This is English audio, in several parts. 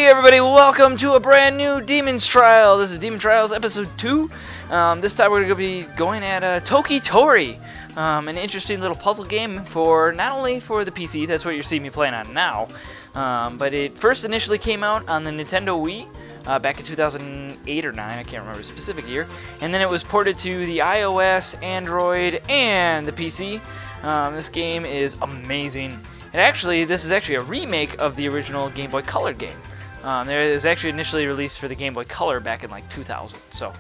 Hey everybody, welcome to a brand new Demon's Trial. This is Demon Trials episode 2. This time we're going to be going at Toki Tori. An interesting little puzzle game for not only for the PC, that's what you're seeing me playing on now, but it first initially came out on the Nintendo Wii back in 2008 or 9, I can't remember the specific year, and then it was ported to the iOS, Android, and the PC. This game is amazing. This is actually a remake of the original Game Boy Color game. It was actually initially released for the Game Boy Color back in like 2000. So,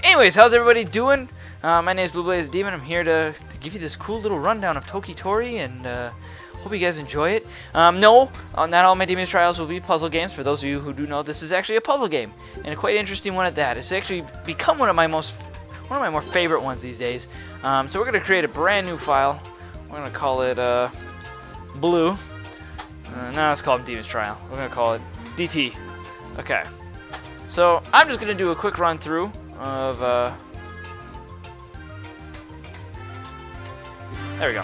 anyways, how's everybody doing? My name is Blue Blaze Demon. I'm here to give you this cool little rundown of Toki Tori, and hope you guys enjoy it. No, not all my Demon's Trials will be puzzle games. For those of you who do know, this is actually a puzzle game, and a quite interesting one at that. It's actually become one of my more favorite ones these days. So we're gonna create a brand new file. We're gonna call it Blue. No, let's call it Demon's Trial. We're gonna call it DT. Okay. So I'm just gonna do a quick run through of there we go.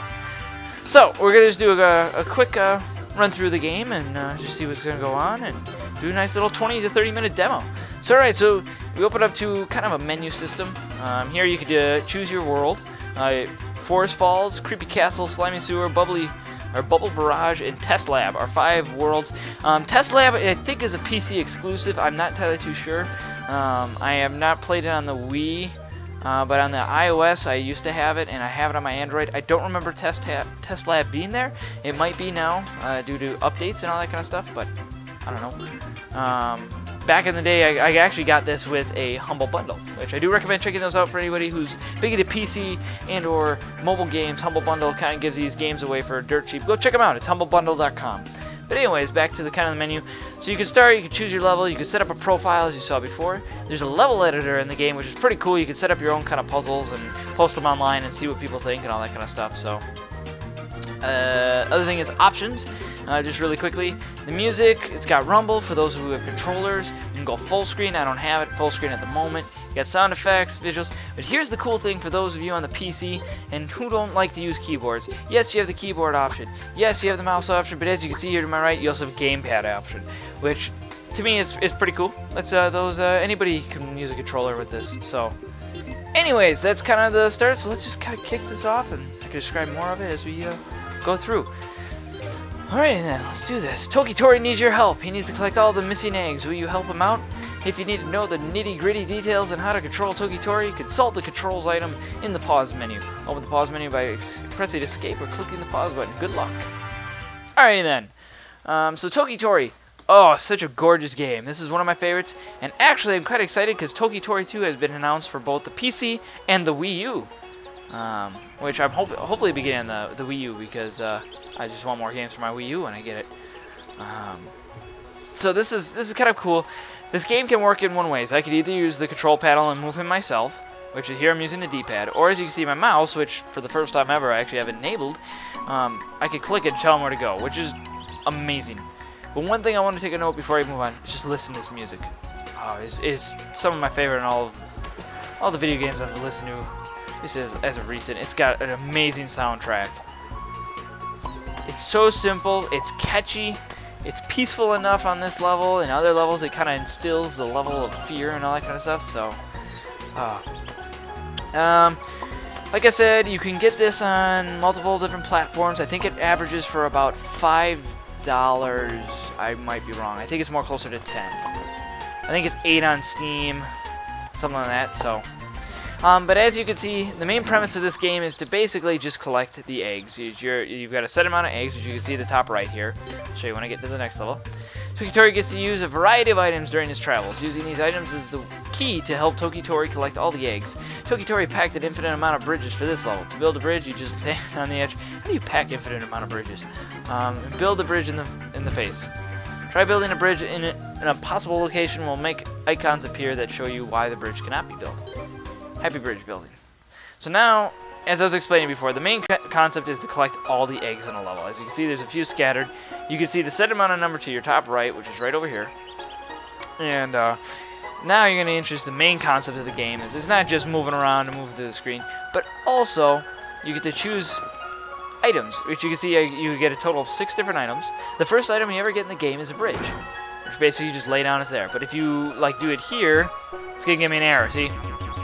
So we're gonna just do a quick run through the game and just see what's gonna go on and do a nice little 20 to 30 minute demo. So alright, so we open up to kind of a menu system. Here you could choose your world. Forest Falls, Creepy Castle, Slimy Sewer, Bubble Barrage, and Test Lab are 5 worlds. Test Lab, I think, is a PC exclusive. I'm not entirely too sure. I have not played it on the Wii, but on the iOS, I used to have it, and I have it on my Android. I don't remember Test Lab being there. It might be now due to updates and all that kind of stuff, but I don't know. Back in the day, I actually got this with a Humble Bundle, which I do recommend checking those out for anybody who's big into PC and or mobile games. Humble Bundle kind of gives these games away for dirt cheap. Go check them out. It's humblebundle.com. But anyways, back to the kind of the menu. So you can start, you can choose your level, you can set up a profile as you saw before. There's a level editor in the game, which is pretty cool. You can set up your own kind of puzzles and post them online and see what people think and all that kind of stuff. So, other thing is options. Just really quickly, the music, it's got rumble for those who have controllers. You can go full screen. I don't have it full screen at the moment. You got sound effects, visuals. But here's the cool thing for those of you on the PC and who don't like to use keyboards. Yes, you have the keyboard option. Yes, you have the mouse option. But as you can see here to my right, you also have gamepad option, which to me is pretty cool. That's anybody can use a controller with this. So, anyways, that's kind of the start. So let's just kind of kick this off, and I can describe more of it as we go through. Alright then, let's do this. Toki Tori needs your help. He needs to collect all the missing eggs. Will you help him out? If you need to know the nitty-gritty details on how to control Toki Tori, consult the controls item in the pause menu. Open the pause menu by pressing escape or clicking the pause button. Good luck. Alrighty then. So Toki Tori. Oh, such a gorgeous game. This is one of my favorites. And actually, I'm quite excited because Toki Tori 2 has been announced for both the PC and the Wii U. Which I'm hopefully be getting on the Wii U because I just want more games for my Wii U when I get it. So this is kind of cool. This game can work in one way. I could either use the control panel and move him myself, which here I'm using the D-pad, or as you can see my mouse, which for the first time ever I actually have enabled, I could click it and tell him where to go, which is amazing. But one thing I want to take a note before I move on is just listen to this music. Oh, it's some of my favorite in all the video games I've listened to. This is as of recent. It's got an amazing soundtrack. It's so simple, it's catchy, it's peaceful enough on this level, and other levels it kind of instills the level of fear and all that kind of stuff, so, like I said, you can get this on multiple different platforms. I think it averages for about $5, I might be wrong, I think it's more closer to 10. I think it's 8 on Steam, something like that, so. But as you can see, the main premise of this game is to basically just collect the eggs. You've got a set amount of eggs, which you can see at the top right here. I'll show you when I get to the next level. Toki Tori gets to use a variety of items during his travels. Using these items is the key to help Toki Tori collect all the eggs. Toki Tori packed an infinite amount of bridges for this level. To build a bridge, you just stand on the edge. How do you pack infinite amount of bridges? And build a bridge in the face. Try building a bridge in a possible location will make icons appear that show you why the bridge cannot be built. Happy bridge building. So now, as I was explaining before, the main concept is to collect all the eggs on a level. As you can see, there's a few scattered. You can see the set amount of number to your top right, which is right over here. And now you're going to introduce the main concept of the game. It's not just moving around and moving through the screen, but also you get to choose items, which you can see you get a total of 6 different items. The first item you ever get in the game is a bridge. which basically you just lay down, it's there. But if you like do it here, it's gonna give me an error. See,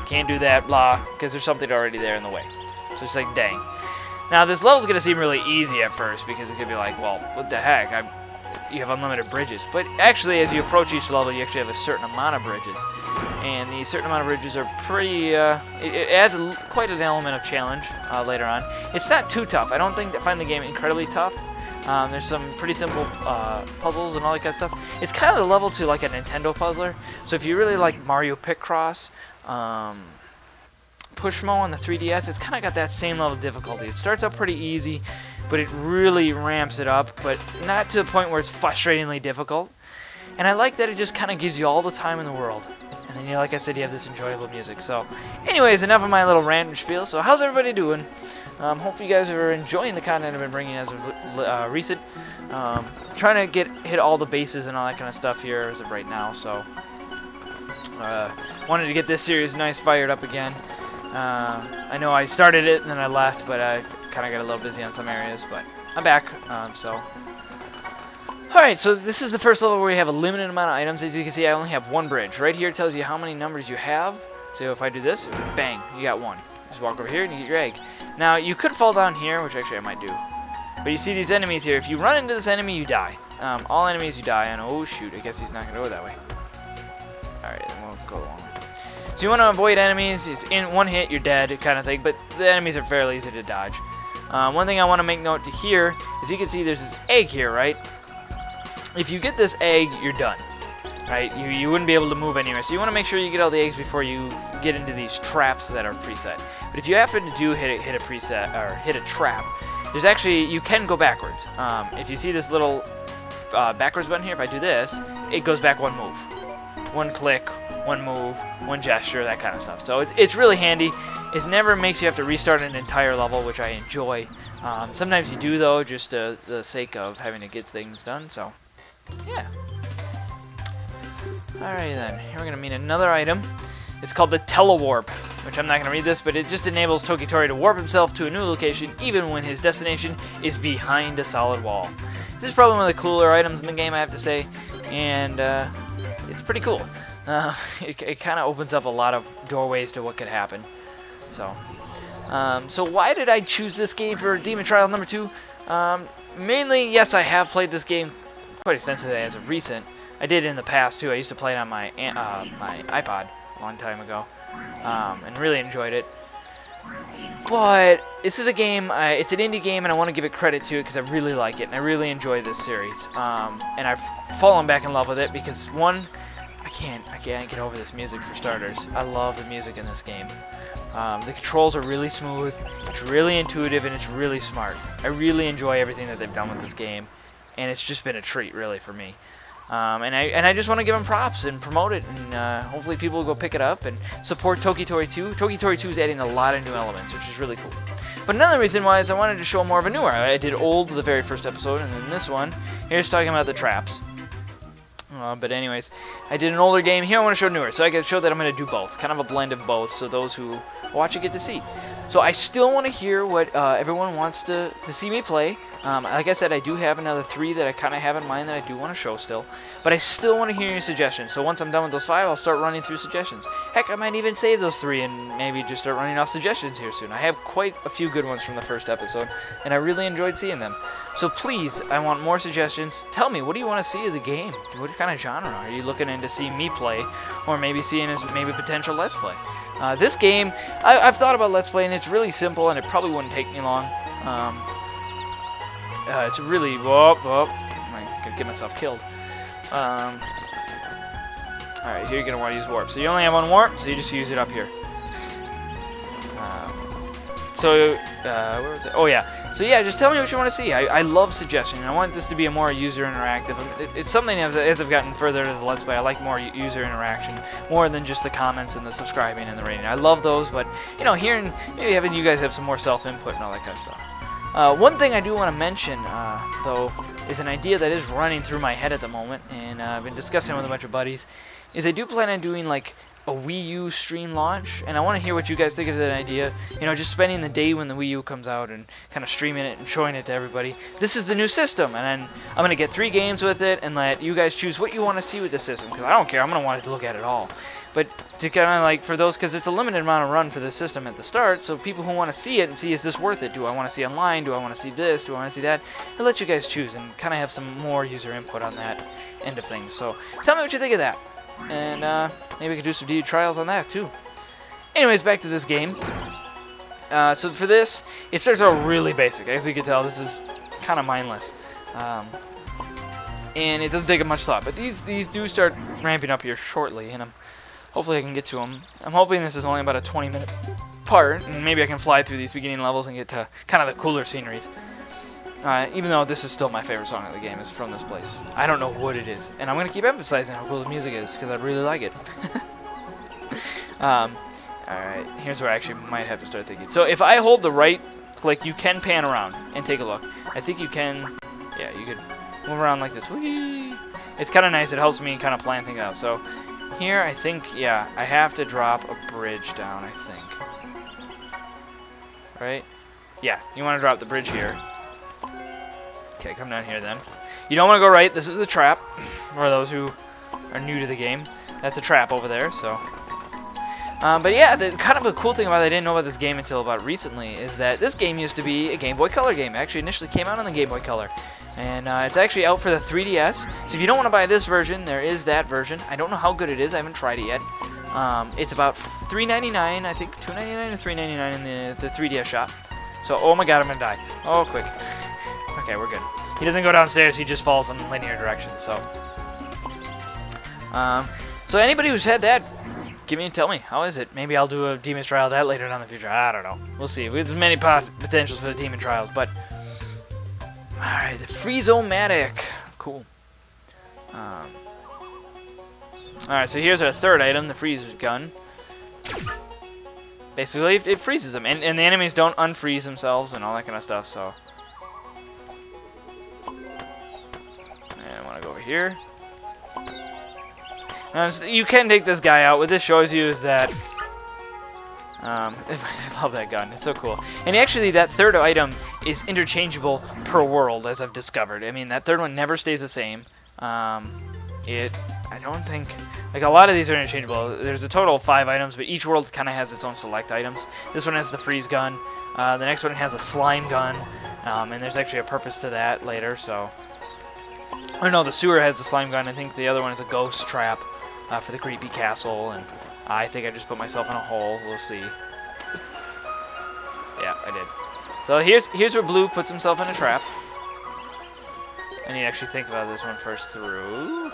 can't do that, blah, because there's something already there in the way. So it's like, dang. Now this level's gonna seem really easy at first because it could be like, well, what the heck? You have unlimited bridges. But actually, as you approach each level, you actually have a certain amount of bridges. And the certain amount of bridges are pretty, it adds quite an element of challenge later on. It's not too tough. I don't find the game incredibly tough. There's some pretty simple puzzles and all that kind of stuff. It's kind of the level to like a Nintendo puzzler. So if you really like Mario Picross, Pushmo on the 3DS, it's kind of got that same level of difficulty. It starts out pretty easy, but it really ramps it up, but not to the point where it's frustratingly difficult. And I like that it just kind of gives you all the time in the world. And then, you know, like I said, you have this enjoyable music. So, anyways, enough of my little rant and spiel. So, how's everybody doing? Hopefully you guys are enjoying the content I've been bringing as of recent. Trying to hit all the bases and all that kind of stuff here as of right now. So, wanted to get this series nice fired up again. I know I started it and then I left, but I kind of got a little busy on some areas. But I'm back. Alright, so this is the first level where we have a limited amount of items. As you can see, I only have one bridge. Right here it tells you how many numbers you have. So if I do this, bang, you got one. Just walk over here and you get your egg. Now, you could fall down here, which actually I might do. But you see these enemies here. If you run into this enemy, you die. All enemies, you die. And oh, shoot, I guess he's not going to go that way. Alright, then we'll go along. So you want to avoid enemies. It's in one hit, you're dead, kind of thing. But the enemies are fairly easy to dodge. One thing I want to make note to here is you can see there's this egg here, right? If you get this egg, you're done, right? You wouldn't be able to move anywhere. So you want to make sure you get all the eggs before you get into these traps that are preset. But if you happen to hit a preset or hit a trap, there's actually, you can go backwards. If you see this little backwards button here, if I do this, it goes back one move. One click, one move, one gesture, that kind of stuff. So it's really handy. It never makes you have to restart an entire level, which I enjoy. Sometimes you do, though, just the sake of having to get things done. So, yeah. Alrighty then. Here we're going to meet another item. It's called the Telewarp, which I'm not going to read this, but it just enables Toki Tori to warp himself to a new location even when his destination is behind a solid wall. This is probably one of the cooler items in the game, I have to say, and it's pretty cool. It kind of opens up a lot of doorways to what could happen. So why did I choose this game for Demon Trial number 2? Mainly, yes, I have played this game quite extensively as of recent. I did in the past too. I used to play it on my my iPod a long time ago, and really enjoyed it. But this is a game. It's an indie game, and I want to give it credit to it because I really like it and I really enjoy this series. And I've fallen back in love with it because one, I can't get over this music for starters. I love the music in this game. The controls are really smooth, it's really intuitive, and it's really smart. I really enjoy everything that they've done with this game, and it's just been a treat, really, for me. And I just want to give them props and promote it, and hopefully people will go pick it up and support Toki Tori 2. Toki Tori 2 is adding a lot of new elements, which is really cool. But another reason why is I wanted to show more of a newer. I did Old the very first episode, and then this one, here's talking about the traps. But anyways, I did an older game. Here I want to show newer, so I can show that I'm going to do both. Kind of a blend of both, so those who watch it get to see. So I still want to hear what everyone wants to see me play. Like I said, I do have another 3 that I kind of have in mind that I do want to show still. But I still want to hear your suggestions. So once I'm done with those 5, I'll start running through suggestions. Heck, I might even save those 3 and maybe just start running off suggestions here soon. I have quite a few good ones from the first episode, and I really enjoyed seeing them. So please, I want more suggestions. Tell me, what do you want to see as a game? What kind of genre are you looking into seeing me play, or maybe seeing as maybe potential Let's Play? This game, I've thought about Let's Play, and it's really simple, and it probably wouldn't take me long. It's really, I'm gonna get myself killed. Alright, here you're gonna want to use warp. So you only have one warp, so you just use it up here. Where was it? Oh yeah. So yeah, just tell me what you want to see. I love suggestions. I want this to be a more user interactive. It's something as I've gotten further into the Let's Play, I like more user interaction, more than just the comments and the subscribing and the rating. I love those, but you know, hearing maybe having you guys have some more self-input and all that kind of stuff. One thing I do want to mention, though, is an idea that is running through my head at the moment, and I've been discussing it with a bunch of buddies, is I do plan on doing, like, a Wii U stream launch, and I want to hear what you guys think of that idea. You know, just spending the day when the Wii U comes out and kind of streaming it and showing it to everybody. This is the new system, and then I'm going to get 3 games with it and let you guys choose what you want to see with the system, because I don't care. I'm going to want to look at it all. But to kind of like, for those, because it's a limited amount of run for the system at the start, so people who want to see it and see, is this worth it? Do I want to see online? Do I want to see this? Do I want to see that? I'll let you guys choose and kind of have some more user input on that end of things. So tell me what you think of that. And maybe we could do some DU trials on that too. Anyways, back to this game. So for this, it starts out really basic. As you can tell, this is kind of mindless. And it doesn't take much thought. But these do start ramping up here shortly, and hopefully I can get to them. I'm hoping this is only about a 20-minute part, and maybe I can fly through these beginning levels and get to kind of the cooler sceneries. Even though this is still my favorite song of the game, is from this place. I don't know what it is, and I'm going to keep emphasizing how cool the music is, because I really like it. Alright, here's where I actually might have to start thinking. So if I hold the right click, you can pan around and take a look. I think you can, yeah, you could move around like this. Whee! It's kind of nice, it helps me kind of plan things out. So here, I think, yeah, I have to drop a bridge down, I think. Right? Yeah, you want to drop the bridge here. Okay, come down here then. You don't want to go right. This is a trap. For those who are new to the game, that's a trap over there. So, but yeah, the kind of a cool thing about it, I didn't know about this game until about recently, is that this game used to be a Game Boy Color game. It actually initially came out on the Game Boy Color, and it's actually out for the 3DS. So if you don't want to buy this version, there is that version. I don't know how good it is. I haven't tried it yet. It's about $3.99, I think, $2.99 or $3.99 in the 3DS shop. So, oh my God, I'm gonna die. Oh, quick. Okay, we're good. He doesn't go downstairs, he just falls in linear directions, so. So anybody who's had that, tell me, how is it? Maybe I'll do a Demon's Trial of that later down in the future. I don't know. We'll see. There's many potentials for the Demon Trials, but. Alright, the Freeze-O-Matic. Cool. Alright, so here's our third item, the Freeze Gun. Basically, it freezes them, and the enemies don't unfreeze themselves and all that kind of stuff, so. Here. So you can take this guy out. What this shows you is that I love that gun. It's so cool. And actually, that third item is interchangeable per world, as I've discovered. I mean, that third one never stays the same. I don't think, like, a lot of these are interchangeable. There's a total of 5 items, but each world kind of has its own select items. This one has the freeze gun. The next one has a slime gun, and there's actually a purpose to that later. So. Oh no, the sewer has the slime gun. I think the other one is a ghost trap for the creepy castle, and I think I just put myself in a hole. We'll see. Yeah, I did. So here's where Blue puts himself in a trap. I need to actually think about this one first through.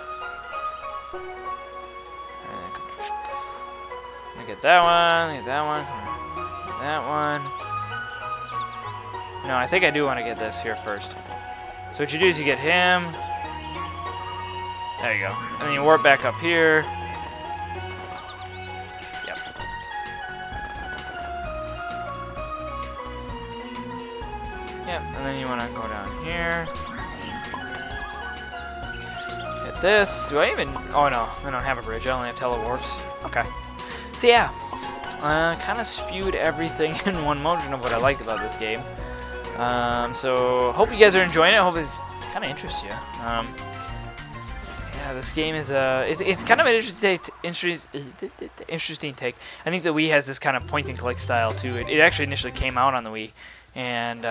Let me get that one, get that one, that one. No, I think I do want to get this here first. So what you do is you get him. There you go. And then you warp back up here. Yep. Yep, and then you want to go down here. Hit this. Do I even... Oh no, I don't have a bridge. I only have telewarps. Okay. So yeah. Kind of spewed everything in one motion of what I liked about this game. So hope you guys are enjoying it. I hope it kind of interests you. Yeah, this game is it's kind of an interesting take. I think the Wii has this kind of point and click style too. It actually initially came out on the Wii, and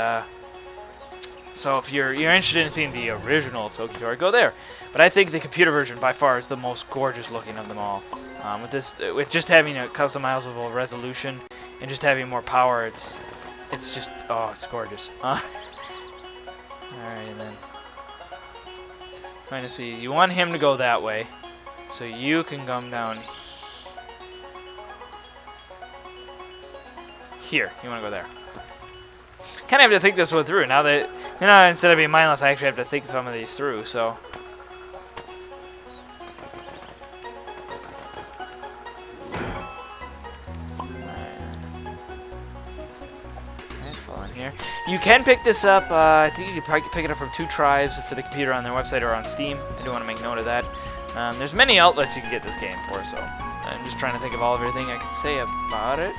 so if you're interested in seeing the original of Toki Tori, go there. But I think the computer version by far is the most gorgeous looking of them all. With just having a customizable resolution and just having more power, it's just, oh, it's gorgeous. Alright then. Trying to see, you want him to go that way, so you can come down here. You want to go there. Kind of have to think this one through. Now that, instead of being mindless, I actually have to think some of these through, so. You can pick this up, I think you can probably pick it up from 2 tribes for the computer on their website or on Steam. I do want to make note of that. There's many outlets you can get this game for, so I'm just trying to think of everything I can say about it.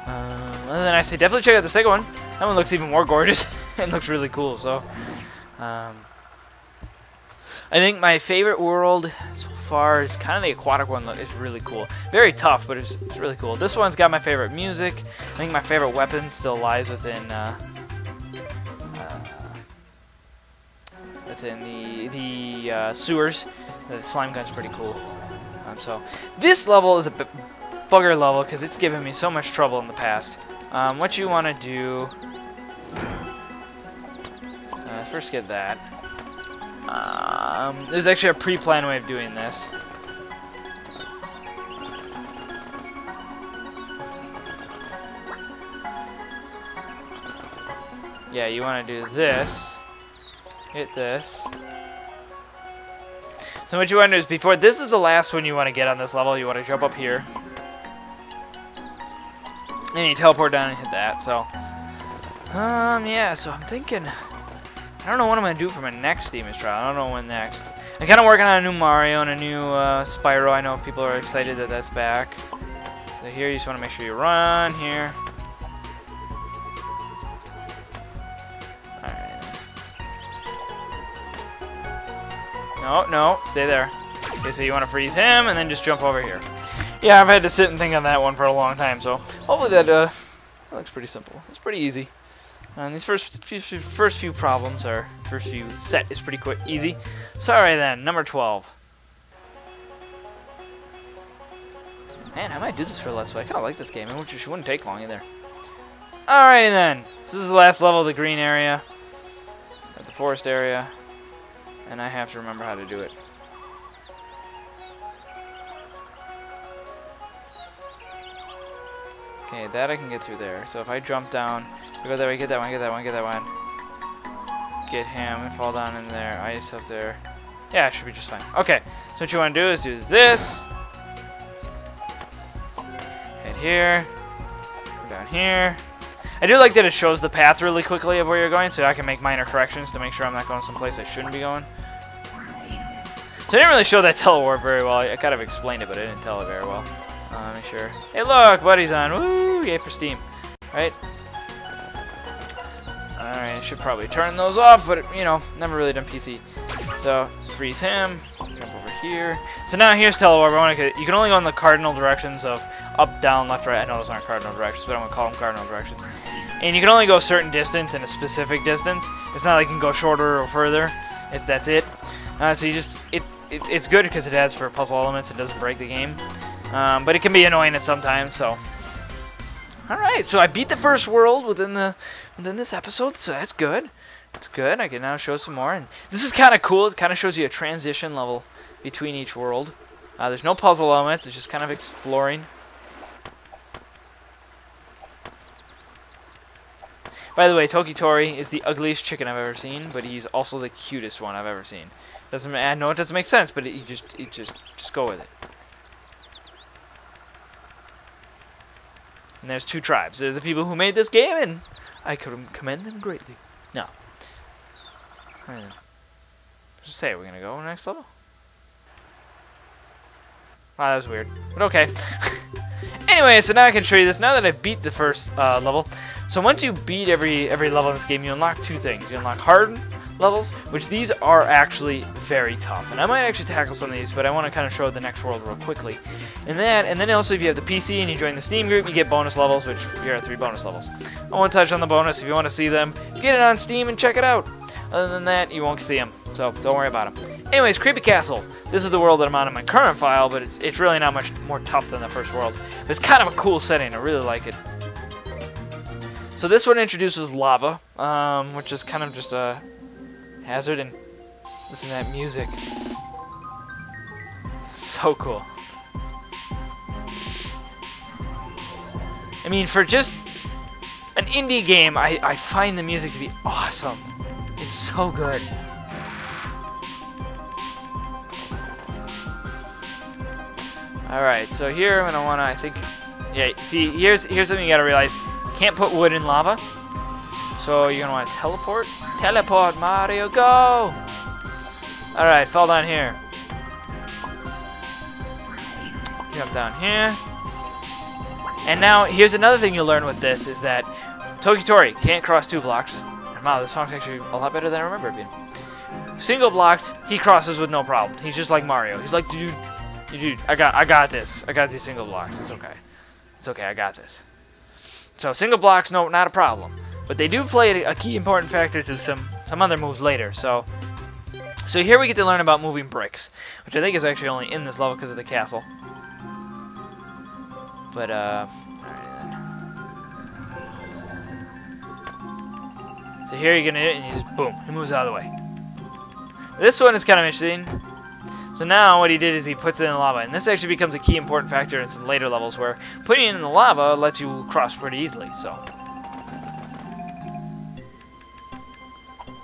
And then I say definitely check out the second one. That one looks even more gorgeous. It looks really cool. So, I think my favorite world so far is kind of the aquatic one. It's really cool. Very tough, but it's really cool. This one's got my favorite music. I think my favorite weapon still lies within the sewers. The slime gun's pretty cool. So this level is a bugger level because it's given me so much trouble in the past. What you want to do? First get that. There's actually a pre-planned way of doing this. Yeah, you want to do this. Hit this. So what you want to do is before this is the last one you want to get on this level, you want to jump up here. And you teleport down and hit that. So yeah, so I'm thinking I don't know what I'm going to do for my next Demon's Trial. I don't know when next. I'm kind of working on a new Mario and a new Spyro. I know people are excited that that's back. So here you just want to make sure you run here. No, stay there. Okay, so you want to freeze him and then just jump over here. Yeah, I've had to sit and think on that one for a long time, so hopefully that looks pretty simple. It's pretty easy. And these first few problems, or first few set is pretty quick, easy. So alright then, number 12. Man, I might do this for a Let's Play. I kind of like this game. It wouldn't take long either. Alrighty then. So this is the last level of the green area, or the forest area. And I have to remember how to do it. Okay, that I can get through there. So if I jump down, I go that way, get that one, get that one, get that one. Get him and fall down in there. Ice up there. Yeah, it should be just fine. Okay, so what you want to do is do this. Head here. Go down here. I do like that it shows the path really quickly of where you're going, so I can make minor corrections to make sure I'm not going someplace I shouldn't be going. So I didn't really show that telewarp very well. I kind of explained it, but I didn't tell it very well. Make sure. Hey, look, buddy's on. Woo! Yay for Steam. Right? Alright, I should probably turn those off, but, you know, never really done PC. So, freeze him. Jump over here. So now here's telewarp. You can only go in the cardinal directions of up, down, left, right. I know those aren't cardinal directions, but I'm going to call them cardinal directions. And you can only go a certain distance in a specific distance. It's not like you can go shorter or further. That's it. So you just... It's good because it adds for puzzle elements. It doesn't break the game. But it can be annoying at sometimes, so... Alright, so I beat the first world within this episode, so that's good. It's good. I can now show some more. And this is kind of cool. It kind of shows you a transition level between each world. There's no puzzle elements. It's just kind of exploring. By the way, Toki Tori is the ugliest chicken I've ever seen, but he's also the cutest one I've ever seen. I know it doesn't make sense, but just go with it. And there's two tribes. They're the people who made this game, and I commend them greatly. No. Just say, are we gonna go next level? Wow, that was weird. But okay. Anyway, so now I can show you this. Now that I beat the first level. So once you beat every level in this game, you unlock two things. You unlock hardened levels, which these are actually very tough. And I might actually tackle some of these, but I want to kind of show the next world real quickly. And then also if you have the PC and you join the Steam group, you get bonus levels, which here are 3 bonus levels. I won't touch on the bonus. If you want to see them, you get it on Steam and check it out. Other than that, you won't see them, so don't worry about them. Anyways, Creepy Castle. This is the world that I'm on in my current file, but it's really not much more tough than the first world. But it's kind of a cool setting. I really like it. So this one introduces lava, which is kind of just a hazard, and listen to that music. So cool. I mean, for just an indie game, I find the music to be awesome. It's so good. Alright, so here I'm gonna wanna, I think, yeah, see, here's something you gotta realize. You can't put wood in lava. So you're gonna wanna teleport. Teleport, Mario, go! Alright, fall down here. Jump down here. And now, here's another thing you'll learn with this, is that Toki Tori can't cross 2 blocks. And wow, this song's actually a lot better than I remember it being. Single blocks, he crosses with no problem. He's just like Mario. He's like, dude, I got this. I got these single blocks. It's okay. It's okay, I got this. So single blocks, no, not a problem. But they do play a key important factor to some other moves later. So here we get to learn about moving bricks, which I think is actually only in this level because of the castle. But, alright then. So here you're gonna hit it, and you just, boom, he moves out of the way. This one is kind of interesting. So now what he did is he puts it in the lava, and this actually becomes a key important factor in some later levels where putting it in the lava lets you cross pretty easily, so.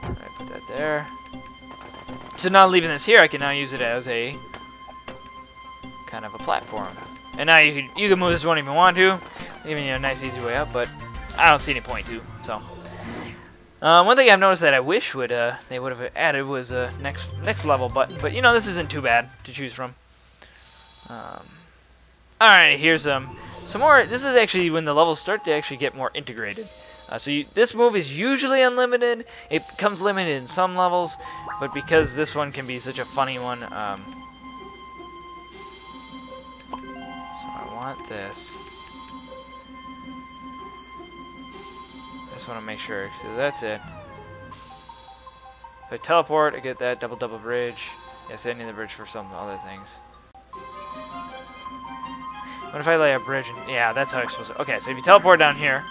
Alright, put that there. So now leaving this here, I can now use it as a kind of a platform. And now you can move this one if you want to, giving you a nice easy way up, but I don't see any point to, so. One thing I've noticed that I wish they would have added was a next level button, but you know, this isn't too bad to choose from. Alright, here's some more. This is actually when the levels start to actually get more integrated. This move is usually unlimited. It becomes limited in some levels, but because this one can be such a funny one, so I want this. Just want to make sure. So that's it. If I teleport, I get that double bridge. Yes, I need the bridge for some other things. What if I lay a bridge? Yeah, that's how I'm supposed to. Okay, so if you teleport down here,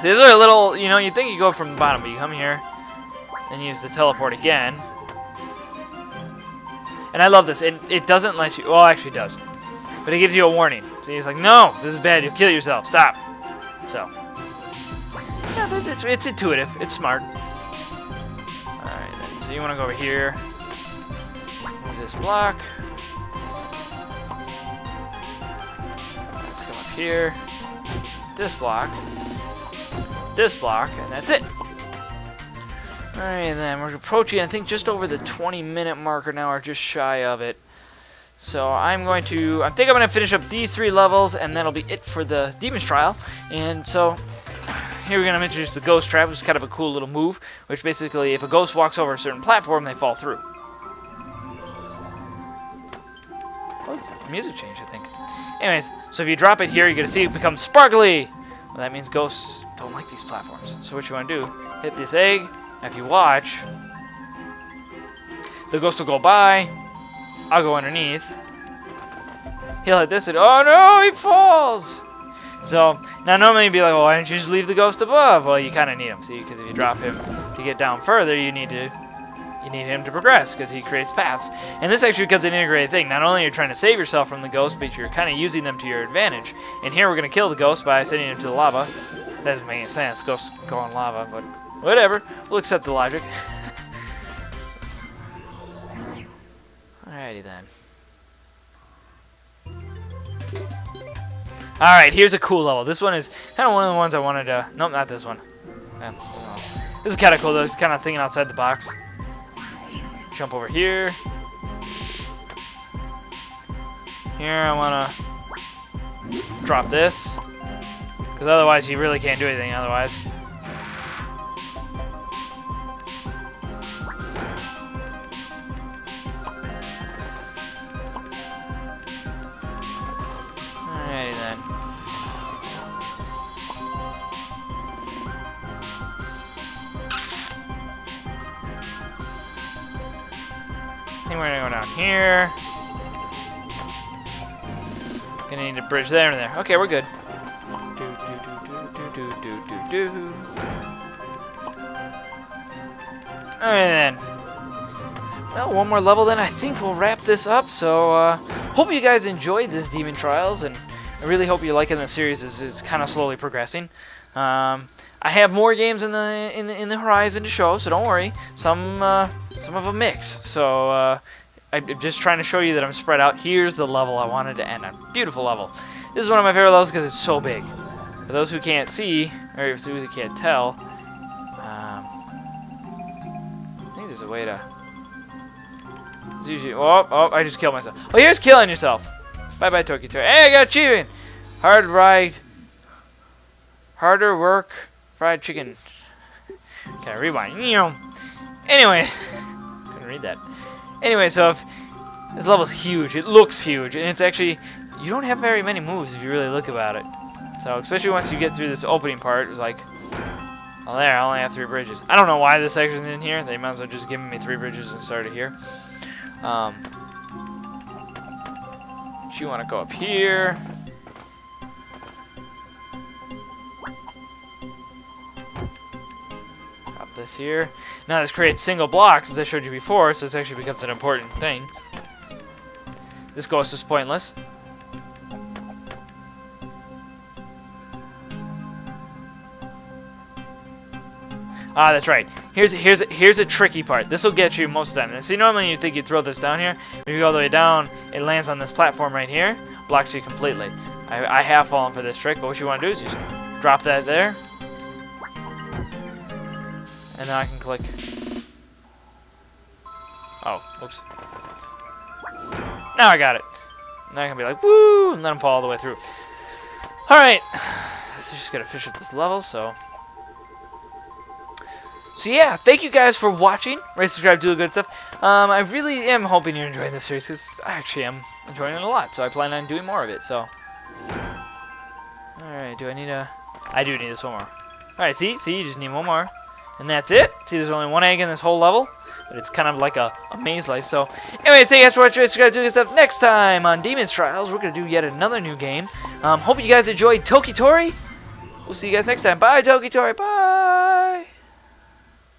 these are a little. You know, you think you go from the bottom, but you come here and use the teleport again. And I love this. It doesn't let you. Well, actually, it does. But it gives you a warning. So he's like, "No, this is bad. You'll kill yourself. Stop." So. Yeah, it's intuitive. It's smart. Alright, then. So you want to go over here. Move this block. Let's come up here. This block. This block. And that's it. Alright, then. We're approaching, I think, just over the 20-minute marker now, or just shy of it. So I think I'm going to finish up these 3 levels, and that'll be it for the Demon's Trial. And so here we're going to introduce the ghost trap, which is kind of a cool little move, which basically, if a ghost walks over a certain platform, they fall through. Oh, music change, I think. Anyways, so if you drop it here, you're going to see it becomes sparkly. Well, that means ghosts don't like these platforms. So what you want to do, hit this egg. If you watch, the ghost will go by. I'll go underneath. He'll hit this and, oh no, he falls! So, now normally you'd be like, well, why don't you just leave the ghost above? Well, you kind of need him, see? Because if you drop him to get down further, you need him to progress, because he creates paths. And this actually becomes an integrated thing. Not only are you trying to save yourself from the ghost, but you're kind of using them to your advantage. And here we're going to kill the ghost by sending him to the lava. That doesn't make any sense. Ghosts go in lava, but whatever. We'll accept the logic. Alrighty then. Alright, here's a cool level. This one is kind of one of the ones I wanted to. Nope, not this one. Yeah, no. This is kind of cool though. It's kind of thinking outside the box. Jump over here. Here, I want to drop this. Because otherwise, you really can't do anything otherwise. Alrighty then. I think we're gonna go down here. Gonna need a bridge there and there. Okay, we're good. Alright then. Well, one more level then I think we'll wrap this up. So, hope you guys enjoyed this Demon Trials, and I really hope you're liking the series as it's kind of slowly progressing. I have more games in the horizon to show, so don't worry. Some of them mix. So I'm just trying to show you that I'm spread out. Here's the level I wanted to end on. Beautiful level. This is one of my favorite levels because it's so big. For those who can't see, or those who can't tell, I think there's a way to. It's usually, oh, I just killed myself. Oh, here's killing yourself. Bye bye, Toki Tori. Hey, I got achievement. Harder work. Fried chicken. Okay, rewind. Anyway, couldn't read that. Anyway, so if this level's huge, it looks huge, and it's actually you don't have very many moves if you really look about it. So especially once you get through this opening part, it's like, oh, there, I only have 3 bridges. I don't know why this section's in here. They might as well just give me 3 bridges and start it here. You want to go up here. Drop this here. Now this creates single blocks, as I showed you before, so this actually becomes an important thing. This ghost is pointless. Ah, that's right. Here's a tricky part. This will get you most of the time. See, normally you'd think you'd throw this down here. If you go all the way down, it lands on this platform right here, blocks you completely. I have fallen for this trick, but what you want to do is just drop that there, and then I can click. Oh, oops. Now I got it. Now I can be like, woo, and let him fall all the way through. All right, so just gotta finish up this level. So yeah, thank you guys for watching. Rate, subscribe, do the good stuff. I really am hoping you're enjoying this series because I actually am enjoying it a lot. So I plan on doing more of it. So, all right, do I need a? I do need this one more. All right, see, you just need one more, and that's it. See, there's only 1 egg in this whole level, but it's kind of like a maze life. So, anyways, thank you guys for watching. Rate, subscribe, do good stuff. Next time on Demon's Trials, we're gonna do yet another new game. Hope you guys enjoyed Toki Tori. We'll see you guys next time. Bye, Toki Tori. Bye.